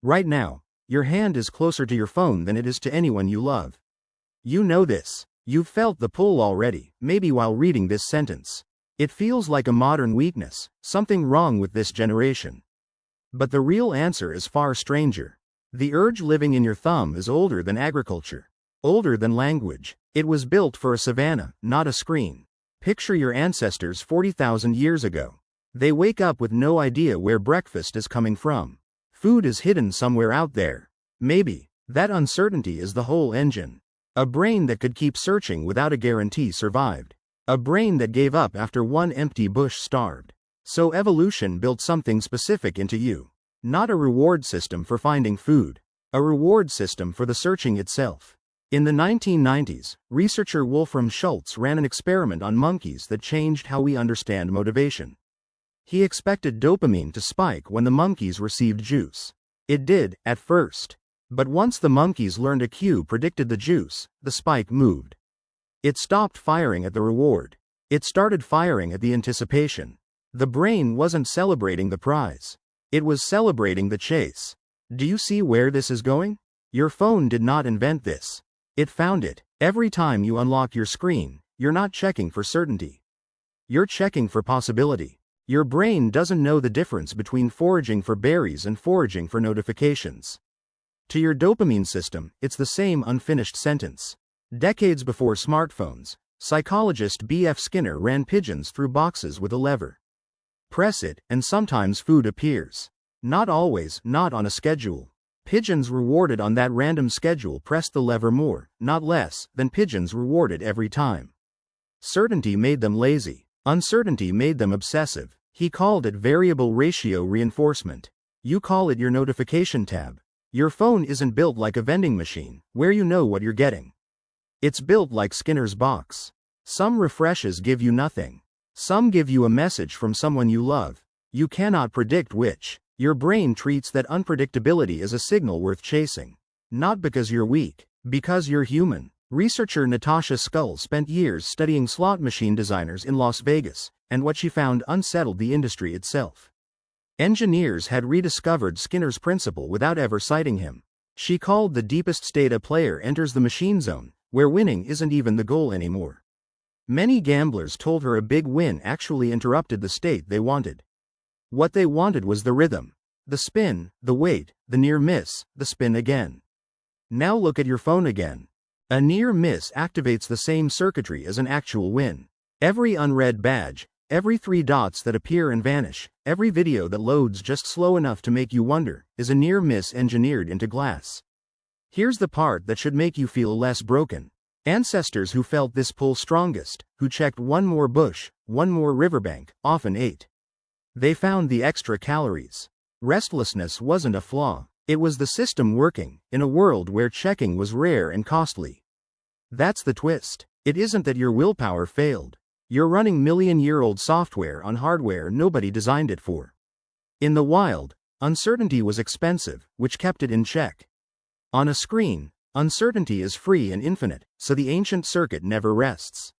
Right now, your hand is closer to your phone than it is to anyone you love. You know this. You've felt the pull already, maybe while reading this sentence. It feels like a modern weakness, something wrong with this generation. But the real answer is far stranger. The urge living in your thumb is older than agriculture, older than language. It was built for a savanna, not a screen. Picture your ancestors 40,000 years ago. They wake up with no idea where breakfast is coming from. Food is hidden somewhere out there. Maybe that uncertainty is the whole engine. A brain that could keep searching without a guarantee survived. A brain that gave up after one empty bush starved. So evolution built something specific into you. Not a reward system for finding food. A reward system for the searching itself. In the 1990s, researcher Wolfram Schultz ran an experiment on monkeys that changed how we understand motivation. He expected dopamine to spike when the monkeys received juice. It did, at first. But once the monkeys learned a cue predicted the juice, the spike moved. It stopped firing at the reward. It started firing at the anticipation. The brain wasn't celebrating the prize. It was celebrating the chase. Do you see where this is going? Your phone did not invent this. It found it. Every time you unlock your screen, you're not checking for certainty. You're checking for possibility. Your brain doesn't know the difference between foraging for berries and foraging for notifications. To your dopamine system, it's the same unfinished sentence. Decades before smartphones, psychologist B.F. Skinner ran pigeons through boxes with a lever. Press it, and sometimes food appears. Not always, not on a schedule. Pigeons rewarded on that random schedule pressed the lever more, not less, than pigeons rewarded every time. Certainty made them lazy. Uncertainty made them obsessive. He called it variable ratio reinforcement. You call it your notification tab. Your phone isn't built like a vending machine, where you know what you're getting. It's built like Skinner's box. Some refreshes give you nothing. Some give you a message from someone you love. You cannot predict which. Your brain treats that unpredictability as a signal worth chasing. Not because you're weak, because you're human. Researcher Natasha Scull spent years studying slot machine designers in Las Vegas, and what she found unsettled the industry itself. Engineers had rediscovered Skinner's principle without ever citing him. She called the deepest state a player enters the machine zone, where winning isn't even the goal anymore. Many gamblers told her a big win actually interrupted the state they wanted. What they wanted was the rhythm, the spin, the wait, the near miss, the spin again. Now look at your phone again. A near miss activates the same circuitry as an actual win. Every unread badge, every 3 dots that appear and vanish, every video that loads just slow enough to make you wonder, is a near miss engineered into glass. Here's the part that should make you feel less broken. Ancestors who felt this pull strongest, who checked one more bush, one more riverbank, often ate. They found the extra calories. Restlessness wasn't a flaw. It was the system working, in a world where checking was rare and costly. That's the twist. It isn't that your willpower failed. You're running million-year-old software on hardware nobody designed it for. In the wild, uncertainty was expensive, which kept it in check. On a screen, uncertainty is free and infinite, so the ancient circuit never rests.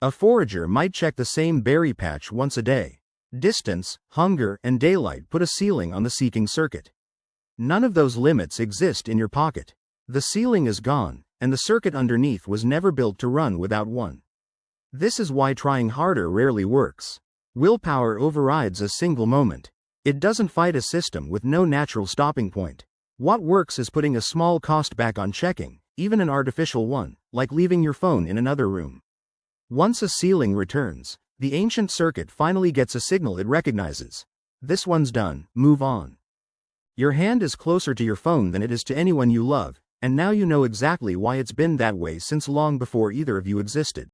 A forager might check the same berry patch once a day. Distance, hunger, and daylight put a ceiling on the seeking circuit. None of those limits exist in your pocket. The ceiling is gone, and the circuit underneath was never built to run without one. This is why trying harder rarely works. Willpower overrides a single moment. It doesn't fight a system with no natural stopping point. What works is putting a small cost back on checking, even an artificial one, like leaving your phone in another room. Once a ceiling returns, the ancient circuit finally gets a signal it recognizes. This one's done, move on. Your hand is closer to your phone than it is to anyone you love, and now you know exactly why it's been that way since long before either of you existed.